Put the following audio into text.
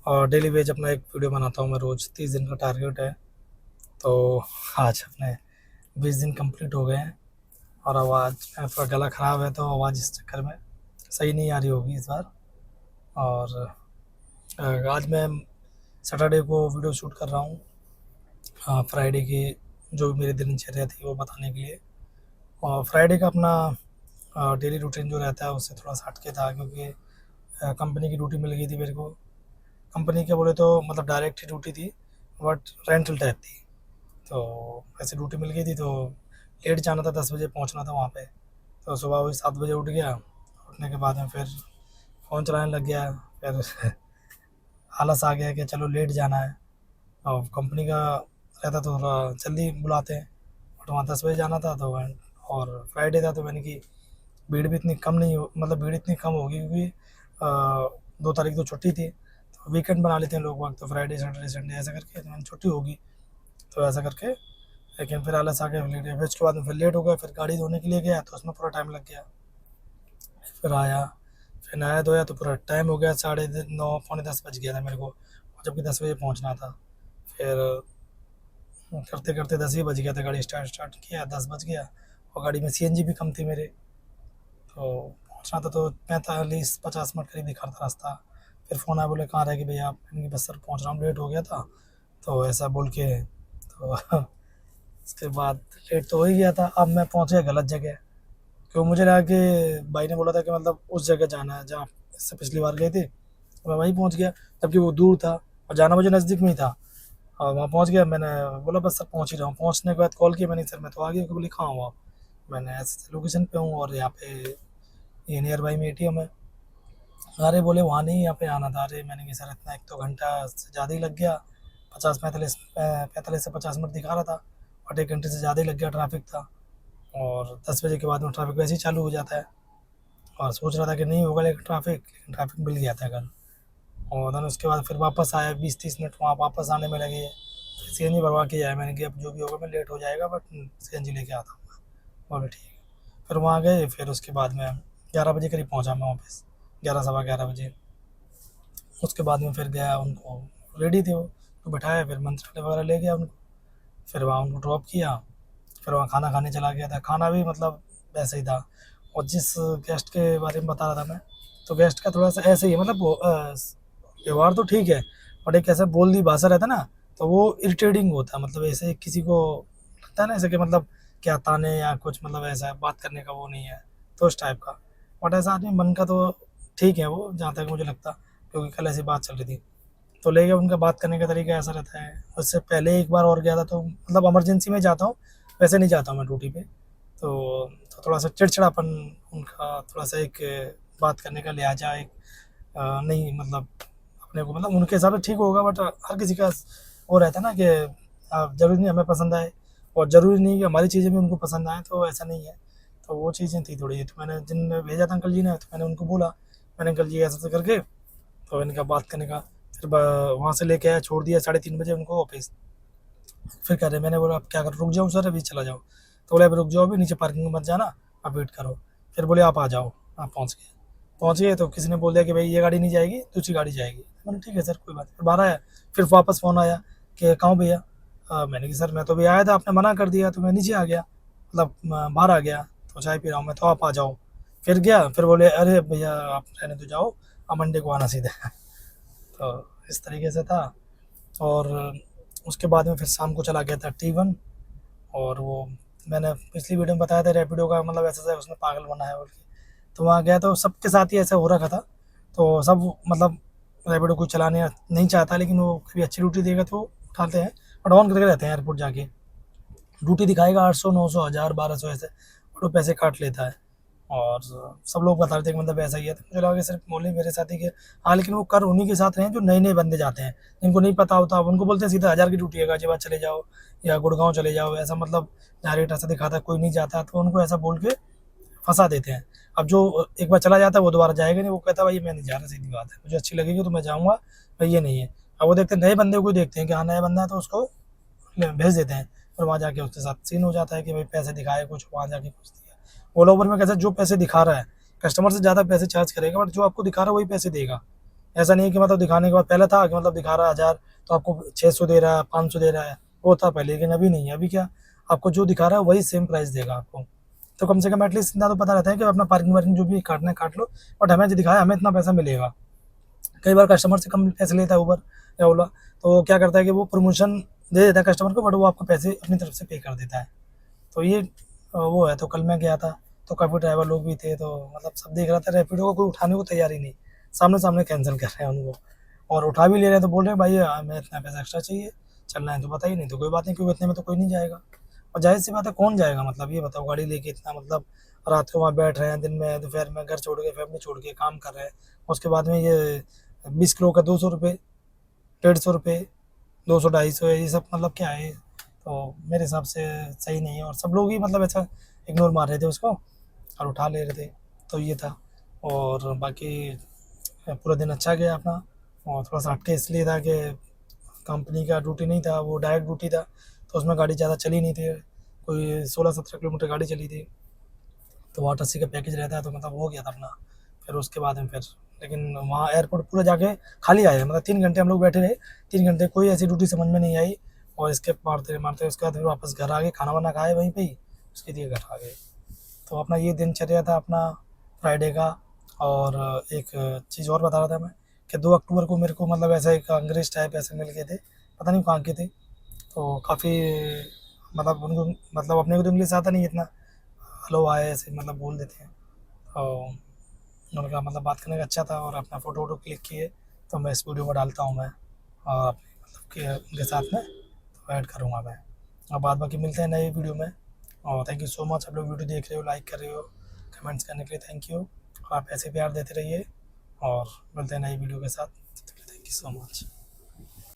और daily veg अपना एक वीडियो बनाता हूँ मैं रोज़। 30 दिन का टारगेट है। तो आज अपने 20 दिन कंप्लीट हो गए हैं। और आवाज़ मेरा थोड़ा गला ख़राब है, तो आवाज़ इस चक्कर में सही नहीं आ रही होगी इस बार। और आज मैं सैटरडे को वीडियो शूट कर रहा हूँ, फ्राइडे की जो मेरी दिनचर्या थी वो बताने के लिए। और फ्राइडे का अपना डेली रूटीन जो रहता है उससे थोड़ा सा हट के था, क्योंकि कंपनी की ड्यूटी मिल गई थी मेरे को। कंपनी के बोले तो मतलब डायरेक्ट ही ड्यूटी थी, बट रेंटल टाइप थी। तो ऐसे ड्यूटी मिल गई थी, तो लेट जाना था, 10 बजे पहुंचना था वहाँ पे। तो सुबह वही 7 बजे उठ गया। उठने के बाद में फिर फ़ोन चलाने लग गया। फिर आलस आ गया कि चलो लेट जाना है, और कंपनी का रहता तो थोड़ा जल्दी बुलाते हैं, बट वहाँ 10 बजे जाना था। तो और फ्राइडे था, तो मैंने कि भीड़ भी इतनी कम नहीं हो, मतलब भीड़ इतनी कम होगी, क्योंकि 2 तारीख तो छुट्टी थी। तो वीकेंड बना लेते हैं लोग वक्त, तो फ्राइडे सैटरडे संडे ऐसा करके, तो मैंने छुट्टी होगी तो ऐसा करके। लेकिन फिर आलस आ गया, फिर लेट गया। फिर उसके बाद में फिर लेट हो गया, फिर गाड़ी धोने के लिए गया तो उसमें पूरा टाइम लग गया। फिर आया, फिर नहाया धोया तो पूरा टाइम हो गया, 9:30 पौने 10 बज गया था मेरे को, और जबकि 10 बजे पहुंचना था। फिर करते करते 10 ही बज गया था। गाड़ी स्टार्ट स्टार्ट किया, 10 बज गया। और गाड़ी में सीएनजी भी कम थी मेरे, तो पहुंचना था तो 45-50 मिनट करीब दिखा रहा था रास्ता। फिर फ़ोन आया, बोले कहाँ रह गए भैया आप? मैंने कहा बस सर पहुँच रहा हूँ, लेट हो गया था। तो ऐसा बोल के, तो उसके बाद लेट तो हो ही गया था। अब मैं पहुँच गया गलत जगह, क्यों मुझे लगा कि भाई ने बोला था कि मतलब उस जगह जाना है जहाँ इससे पिछली बार गए थे, तो मैं वहीं पहुँच गया, जबकि वो दूर था और जाना मुझे नज़दीक में ही था। और वहाँ पहुँच गया, मैंने बोला बस सर पहुँच ही रहा हूँ। पहुँचने के बाद कॉल किया मैंने, सर मैं तो आ गया। बोले कहाँ हो आप? मैंने ऐसे लोकेशन पे हूँ, और यहाँ पे ये नियर बाई में एटीएम है। अरे बोले वहाँ नहीं, यहाँ पे आना था। अरे मैंने कहा सर इतना, एक तो घंटा से ज़्यादा ही लग गया। 45 से 50 मिनट दिखा रहा था, और 1 घंटे से ज़्यादा ही लग गया, ट्रैफिक था। और 10 बजे के बाद में ट्रैफिक वैसे ही चालू हो जाता है। और सोच रहा था कि नहीं होगा, लेकिन ट्रैफिक मिल गया था कल। और देन उसके बाद फिर वापस आया, 20-30 मिनट वहाँ वापस आने में लगे। फिर सीएनजी भरवा के आया। मैंने कहा अब जो भी होगा मैं लेट हो जाएगा, बट सीएनजी लेके आता हूँ मैं। बोले ठीक है। फिर वहाँ गए, फिर उसके बाद में 11 बजे करीब पहुँचा मैं ऑफिस, 11 सवा 11 बजे। उसके बाद में फिर गया, उनको रेडी थे वो, तो बैठाया, फिर मंत्रालय वगैरह ले गया उनको। फिर वहाँ उनको ड्रॉप किया। फिर वहाँ खाना खाने चला गया था। खाना भी मतलब वैसे ही था। और जिस गेस्ट के बारे में बता रहा था मैं, तो गेस्ट का थोड़ा सा ऐसे ही है, मतलब व्यवहार तो ठीक है, बट एक ऐसा बोल दी भाषा रहता है ना, तो वो इरिटेटिंग होता है। मतलब ऐसे किसी को लगता है ना ऐसे कि मतलब क्या ताने या कुछ, मतलब ऐसा बात करने का वो नहीं है, तो उस टाइप का। बट ऐसा आदमी मन का तो ठीक है वो, जहाँ तक मुझे लगता, क्योंकि कल ऐसी बात चल रही थी। तो ले गया। उनका बात करने का तरीका ऐसा रहता है। उससे पहले एक बार और गया था, तो मतलब इमरजेंसी में जाता हूँ, वैसे नहीं जाता हूँ मैं ड्यूटी पे। तो थोड़ा सा चिड़चिड़ापन उनका, थोड़ा सा एक बात करने का लिहाजा, एक नहीं मतलब अपने को, मतलब उनके हिसाब से ठीक होगा, बट हर किसी का वो रहता है ना कि ज़रूरी नहीं हमें पसंद आए, और ज़रूरी नहीं कि हमारी चीज़ें भी उनको पसंद आएँ, तो ऐसा नहीं है। तो वो चीज़ें थी थोड़ी। तो मैंने जिन भेजा था अंकल जी ने, तो मैंने उनको बोला, मैंने अंकल जी ऐसा ऐसा करके, तो इनका बात करने का। फिर वहाँ से लेके आया, छोड़ दिया 3:30 बजे उनको ऑफिस। फिर कह रहे, मैंने बोला आप क्या कर, रुक जाऊँ सर अभी चला जाओ? तो बोले अभी रुक जाओ, अभी नीचे पार्किंग में मत जाना, आप वेट करो। फिर बोले आप आ जाओ। आप पहुँच गए तो किसी ने बोल दिया कि भाई ये गाड़ी नहीं जाएगी, दूसरी गाड़ी जाएगी। मैंने ठीक है सर कोई बात नहीं। फिर बाहर आया, फिर वापस फ़ोन आया कि कहाँ हो भैया? मैंने कहा सर मैं तो अभी आया था, आपने मना कर दिया तो मैं नीचे आ गया, मतलब बाहर आ गया, तो चाय पी रहा हूँ मैं, तो आप आ जाओ। फिर गया, फिर बोले अरे भैया आप रहने तो जाओ, आप मंडे को आना सीधे। तो इस तरीके से था। और उसके बाद में फिर शाम को चला गया था T1। और वो मैंने पिछली वीडियो में बताया था रैपिडो का, मतलब ऐसा उसने पागल बनाया बोल के। तो वहाँ गया तो सबके साथ ही ऐसा हो रखा था। तो सब मतलब रैपिडो को चलाने नहीं चाहता, लेकिन वो कभी अच्छी ड्यूटी देगा तो उठाते हैं, बट ऑन करके रहते हैं एयरपोर्ट जाके। ड्यूटी दिखाएगा 800, 900, 1000, 1200 ऐसे, और वो पैसे काट लेता है। और सब लोग बता रहे थे कि मतलब ऐसा ही है। तो मुझे लगा कि सिर्फ ओनली मेरे साथ ही के। हाँ, लेकिन वो कर उन्हीं के साथ रहे हैं जो नए नए बंदे जाते हैं, जिनको नहीं पता होता। अब उनको बोलते हैं सीधा 1000 की ड्यूटी है, गाजियाबाद चले जाओ या गुड़गांव चले जाओ, ऐसा मतलब जहाँ रेट ऐसा दिखाता है, कोई नहीं जाता, तो उनको ऐसा बोल के फंसा देते हैं। अब जो एक बार चला जाता है वो दोबारा जाएगा नहीं, वो कहता है भाई मैं नहीं जा रहा, सीधी बात है, मुझे अच्छी लगेगी तो मैं जाऊँगा, भाई ये नहीं है। अब वो देखते हैं नए बंदे को, देखते हैं कि हाँ नया बंदा है, तो उसको भेज देते हैं। और वहाँ जाके उसके साथ सीन हो जाता है कि भाई पैसे दिखाए कुछ, वहाँ जाके कुछ दिया। ओला उबर में कैसे, जो पैसे दिखा रहा है, कस्टमर से ज़्यादा पैसे चार्ज करेगा, बट जो आपको दिखा रहा है वही पैसे देगा। ऐसा नहीं है कि मतलब दिखाने के बाद पहले था कि मतलब दिखा रहा है 1000 तो आपको 600 दे रहा है, 500 दे रहा है, वो था पहले, लेकिन अभी नहीं है। अभी क्या, आपको जो दिखा रहा है वही सेम प्राइस देगा आपको। तो कम से कम एटलीस्ट इतना तो पता रहता है कि अपना पार्किंग वार्किंग जो भी काटना है काट लो, बट हमें जो दिखाया हमें इतना पैसा मिलेगा। कई बार कस्टमर से कम पैसे लेता है उबर या ओला, तो वो क्या करता है कि वो प्रमोशन दे देता है कस्टमर को, बट वो आपको पैसे अपनी तरफ से पे कर देता है। तो ये वो है। तो कल मैं गया था, तो काफ़ी ड्राइवर लोग भी थे, तो मतलब सब देख रहा था, रैपिडो को कोई उठाने को तैयार ही नहीं, सामने सामने कैंसिल कर रहे हैं उनको, और उठा भी ले रहे हैं तो बोल रहे हैं भाई हमें इतना पैसा एक्स्ट्रा चाहिए, चलना है तो बताइए, नहीं तो कोई बात नहीं, क्योंकि इतने में तो कोई नहीं जाएगा। और जाहिर सी बात है, कौन जाएगा, मतलब ये बताओ, गाड़ी लेके इतना, मतलब रात को वहाँ बैठ रहे हैं, दिन में दोपहर में घर छोड़ के, फैमिली छोड़ के काम कर रहे हैं, उसके बाद में ये 20 किलो का 200 रुपये, 150 रुपये, 200 250 है, ये सब मतलब क्या है? तो मेरे हिसाब से सही नहीं है, और सब लोग ही मतलब ऐसा इग्नोर मार रहे थे उसको और उठा ले रहे थे। तो ये था। और बाकी पूरा दिन अच्छा गया अपना, और थोड़ा सा हटके इसलिए था कि कंपनी का ड्यूटी नहीं था, वो डायरेक्ट ड्यूटी था, तो उसमें गाड़ी ज़्यादा चली नहीं थी, कोई 16-17 किलोमीटर गाड़ी चली थी, तो वहाँ टस्सी का पैकेज रहता है, तो मतलब हो गया था अपना। फिर उसके बाद में फिर, लेकिन वहाँ एयरपोर्ट पूरा जाके खाली आया, मतलब 3 घंटे हम लोग बैठे रहे, 3 घंटे कोई ऐसी ड्यूटी समझ में नहीं आई, और इसके मारते मारते उसके बाद फिर वापस घर आ गए, खाना वाना खाए वहीं पे ही, उसके लिए घर आ गए। तो अपना ये दिनचर्या था अपना फ्राइडे का। और एक चीज़ और बता रहा था मैं, कि 2 अक्टूबर को मेरे को मतलब ऐसा एक अंग्रेज टाइप ऐसे मिल गए थे, पता नहीं कहाँ के थे, तो काफ़ी मतलब उनको, मतलब अपने को तो इंग्लिश आता नहीं इतना, हेलो आए ऐसे मतलब बोल देते हैं। और उनका मतलब बात करने का अच्छा था, और अपना फ़ोटो वोटो क्लिक किए, तो मैं इस वीडियो में डालता हूँ मैं, और अपने मतलब कि उनके साथ में तो ऐड करूँगा मैं। और बाद बाकी मिलते हैं नए वीडियो में। और थैंक यू सो मच, आप लोग वीडियो देख रहे हो, लाइक कर रहे हो, कमेंट्स करने के लिए थैंक यू, और आप ऐसे प्यार देते रहिए, और मिलते हैं नई वीडियो के साथ। Thank you so much.